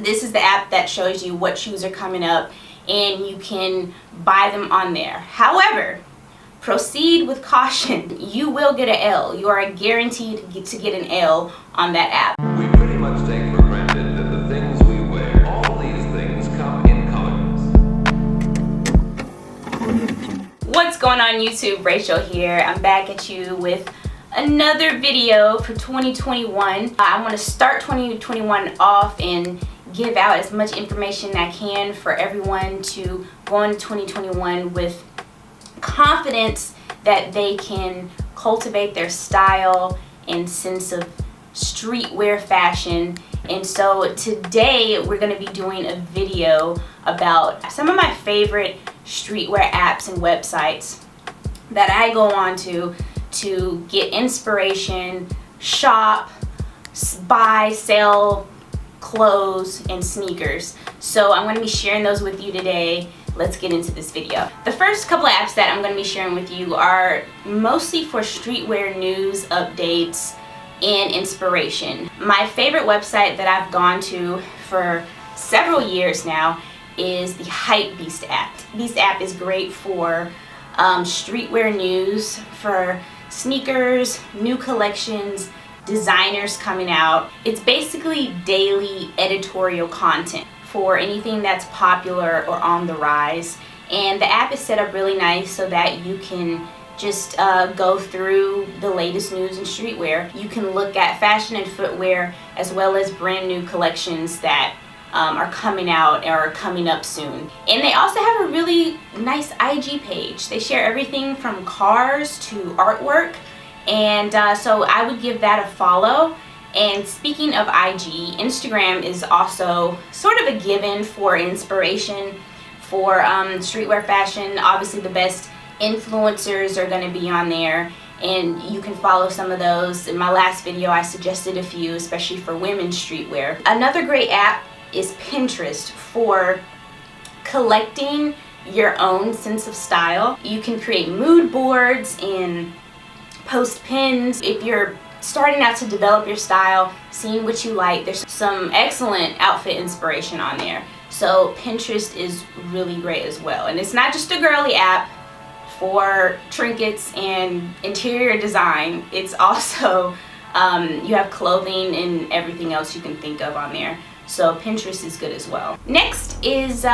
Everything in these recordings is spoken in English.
this is the app that shows you what shoes are coming up, and you can buy them on there. However, proceed with caution. You will get an L. You are guaranteed to get an L on that app. We pretty much take for granted that the things we wear, all these things come in colors. What's going on YouTube? Rachel here. I'm back at you with another video for 2021. I want to start 2021 off and give out as much information I can for everyone to go into 2021 with confidence that they can cultivate their style and sense of streetwear fashion. And so today we're going to be doing a video about some of my favorite streetwear apps and websites that I go on to get inspiration, shop, buy, sell clothes and sneakers. So I'm going to be sharing those with you today. Let's get into this video. The first couple of apps that I'm going to be sharing with you are mostly for streetwear news, updates, and inspiration. My favorite website that I've gone to for several years now is the Hypebeast app. This app is great for streetwear news, for sneakers, new collections, designers coming out. It's basically daily editorial content for anything that's popular or on the rise. And the app is set up really nice so that you can just go through the latest news in streetwear. You can look at fashion and footwear as well as brand new collections that are coming out or are coming up soon. And they also have a really nice IG page. They share everything from cars to artwork, and so I would give that a follow. And speaking of IG, Instagram is also sort of a given for inspiration for streetwear fashion. Obviously the best influencers are going to be on there, and you can follow some of those. In my last video I suggested a few, especially for women's streetwear. Another great app is Pinterest for collecting your own sense of style. You can create mood boards and post pins. If you're starting out to develop your style, seeing what you like, there's some excellent outfit inspiration on there. So Pinterest is really great as well. And it's not just a girly app for trinkets and interior design. It's also you have clothing and everything else you can think of on there. So Pinterest is good as well. Next is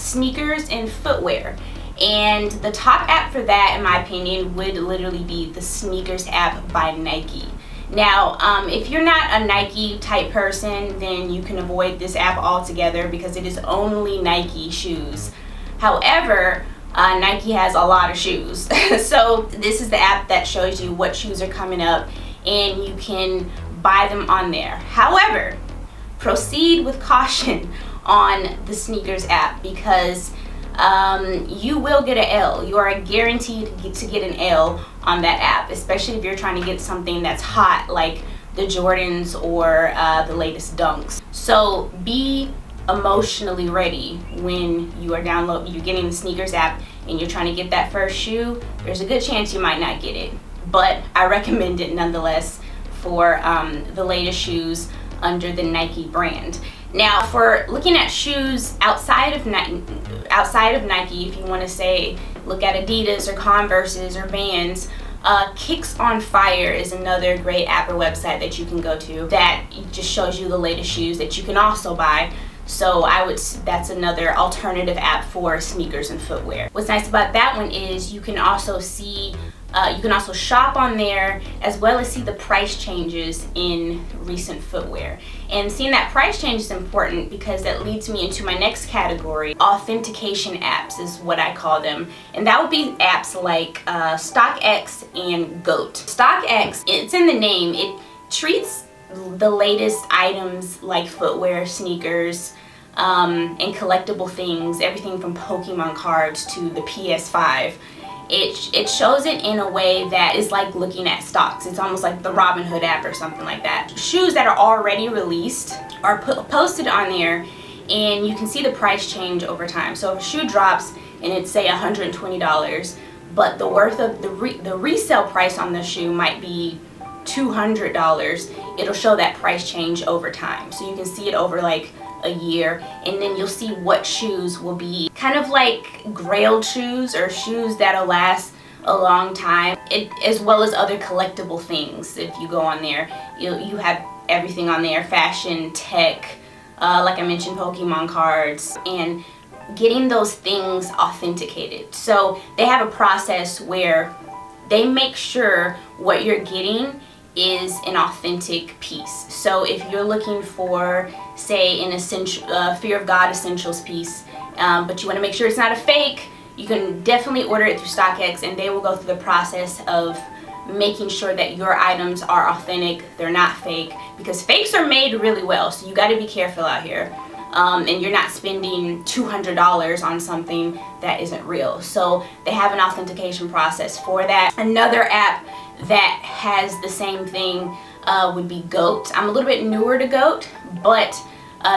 sneakers and footwear. And the top app for that, in my opinion, would literally be the SNKRS app by Nike. Now, if you're not a Nike type person, then you can avoid this app altogether because it is only Nike shoes. However, Nike has a lot of shoes. So this is the app that shows you what shoes are coming up, and you can buy them on there. However, proceed with caution on the SNKRS app because you will get an L. You are guaranteed to get an L on that app, especially if you're trying to get something that's hot like the Jordans or the latest Dunks. So be emotionally ready when you are you're getting the SNKRS app and you're trying to get that first shoe. There's a good chance you might not get it, but I recommend it nonetheless for the latest shoes under the Nike brand. Now, for looking at shoes outside of Nike, if you want to say look at Adidas or Converses or Vans, Kicks on Fire is another great app or website that you can go to that just shows you the latest shoes that you can also buy. So that's another alternative app for sneakers and footwear. What's nice about that one is you can also see you can also shop on there as well as see the price changes in recent footwear. And seeing that price change is important because that leads me into my next category. Authentication apps is what I call them. And that would be apps like StockX and GOAT. StockX, it's in the name, it treats the latest items like footwear, sneakers, and collectible things, everything from Pokemon cards to the PS5. It shows it in a way that is like looking at stocks. It's almost like the Robinhood app or something like that. Shoes that are already released are posted on there, and you can see the price change over time. So if a shoe drops and it's say $120, but the worth of the resale price on the shoe might be $200, it'll show that price change over time. So you can see it over like a year, and then you'll see what shoes will be kind of like Grailed shoes, or shoes that'll last a long time, as well as other collectible things. If you go on there, you have everything on there: fashion, tech, like I mentioned, Pokemon cards, and getting those things authenticated. So they have a process where they make sure what you're getting is an authentic piece. So if you're looking for, say, an essential Fear of God Essentials piece, but you want to make sure it's not a fake, you can definitely order it through StockX, and they will go through the process of making sure that your items are authentic, they're not fake, because fakes are made really well, so you got to be careful out here. And you're not spending $200 on something that isn't real. So they have an authentication process for that. Another app that has the same thing would be Goat. I'm a little bit newer to Goat, but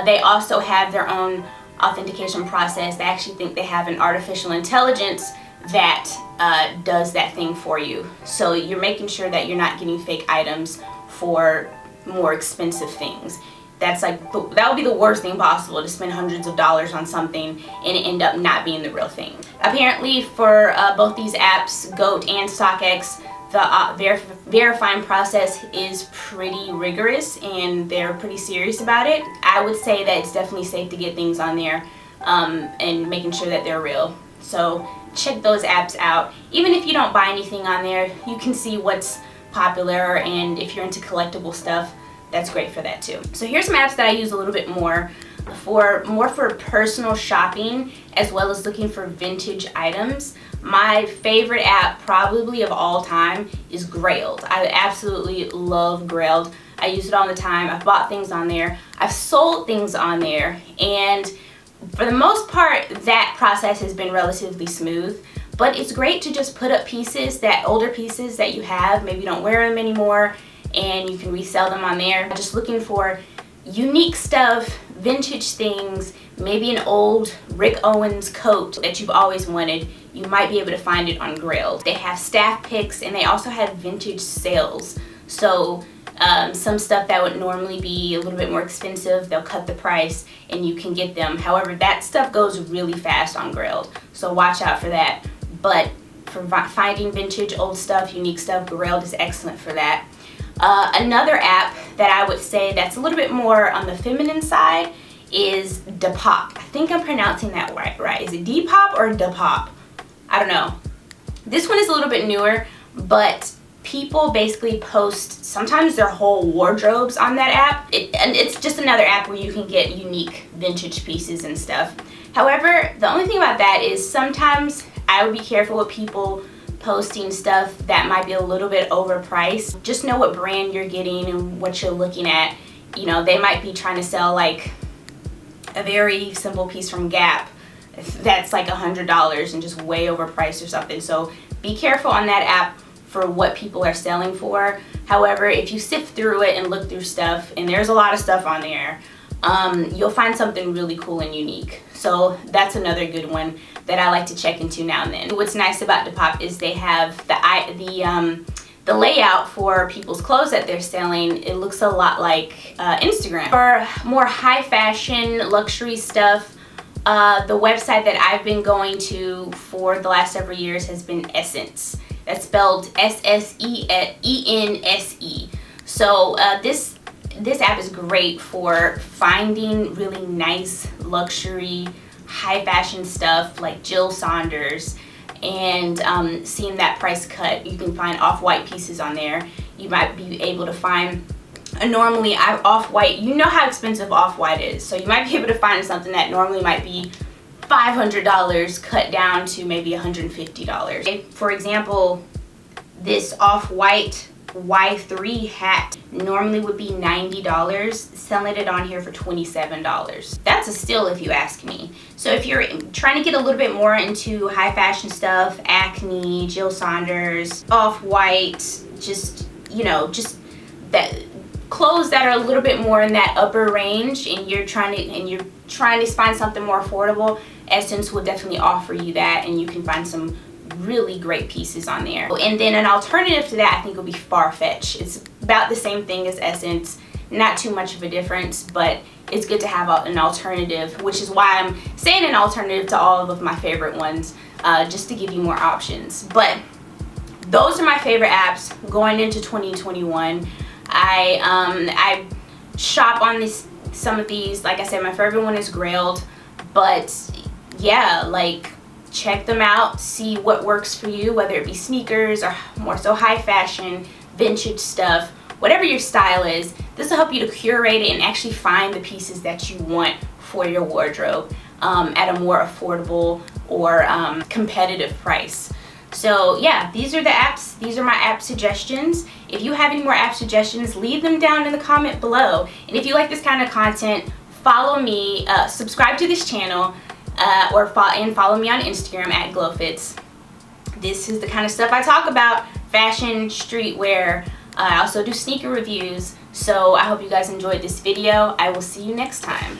they also have their own authentication process. They actually think they have an artificial intelligence that does that thing for you. So you're making sure that you're not getting fake items for more expensive things. That's like, that would be the worst thing possible, to spend hundreds of dollars on something and it end up not being the real thing. Apparently for both these apps, Goat and StockX, the verifying process is pretty rigorous, and they're pretty serious about it. I would say that it's definitely safe to get things on there and making sure that they're real. So check those apps out. Even if you don't buy anything on there, you can see what's popular, and if you're into collectible stuff, that's great for that too. So here's some apps that I use a little bit more for personal shopping, as well as looking for vintage items. My favorite app probably of all time is Grailed. I absolutely love Grailed. I use it all the time. I've bought things on there. I've sold things on there, and for the most part that process has been relatively smooth. But it's great to just put up pieces, older pieces that you have, maybe you don't wear them anymore, and you can resell them on there. Just looking for unique stuff, vintage things, maybe an old Rick Owens coat that you've always wanted. You might be able to find it on Grailed. They have staff picks, and they also have vintage sales. So some stuff that would normally be a little bit more expensive, they'll cut the price and you can get them. However, that stuff goes really fast on Grailed, so watch out for that. But for finding vintage, old stuff, unique stuff, Grailed is excellent for that. Another app that I would say that's a little bit more on the feminine side is Depop. I think I'm pronouncing that right. Is it Depop or Depop? I don't know. This one is a little bit newer, but people basically post sometimes their whole wardrobes on that app. And it's just another app where you can get unique vintage pieces and stuff. However, the only thing about that is sometimes I would be careful with people posting stuff that might be a little bit overpriced. Just know what brand you're getting and what you're looking at. You know, they might be trying to sell like a very simple piece from Gap that's like $100 and just way overpriced or something. So be careful on that app for what people are selling for. However, if you sift through it and look through stuff, and there's a lot of stuff on there, you'll find something really cool and unique. So that's another good one that I like to check into now and then. What's nice about Depop is they have the layout for people's clothes that they're selling. It looks a lot like Instagram. For more high fashion luxury stuff, the website that I've been going to for the last several years has been SSENSE. That's spelled SSENSE. So this app is great for finding really nice luxury high fashion stuff like Jill Saunders, and seeing that price cut. You can find off-white pieces on there. You might be able to find normally off-white, you know how expensive off-white is, so you might be able to find something that normally might be $500 cut down to maybe $150. For example, this off-white Y3 hat normally would be $90, selling it on here for $27. That's a steal if you ask me. So if you're trying to get a little bit more into high fashion stuff, Acne, Jill Saunders, Off-White, just, you know, just that clothes that are a little bit more in that upper range, and you're trying to find something more affordable, SSENSE will definitely offer you that, and you can find some really great pieces on there. And then an alternative to that I think will be Farfetch. It's about the same thing as SSENSE, not too much of a difference, but it's good to have an alternative, which is why I'm saying an alternative to all of my favorite ones, just to give you more options. But those are my favorite apps going into 2021. I shop on some of these. Like I said, my favorite one is Grailed, but yeah, like, check them out, see what works for you, whether it be sneakers or more so high fashion, vintage stuff, whatever your style is. This will help you to curate it and actually find the pieces that you want for your wardrobe at a more affordable or competitive price. So yeah, these are the apps. These are my app suggestions. If you have any more app suggestions, leave them down in the comment below. And if you like this kind of content, follow me, subscribe to this channel, and follow me on Instagram at GlowFits. This is the kind of stuff I talk about: fashion, streetwear. I also do sneaker reviews. So I hope you guys enjoyed this video. I will see you next time.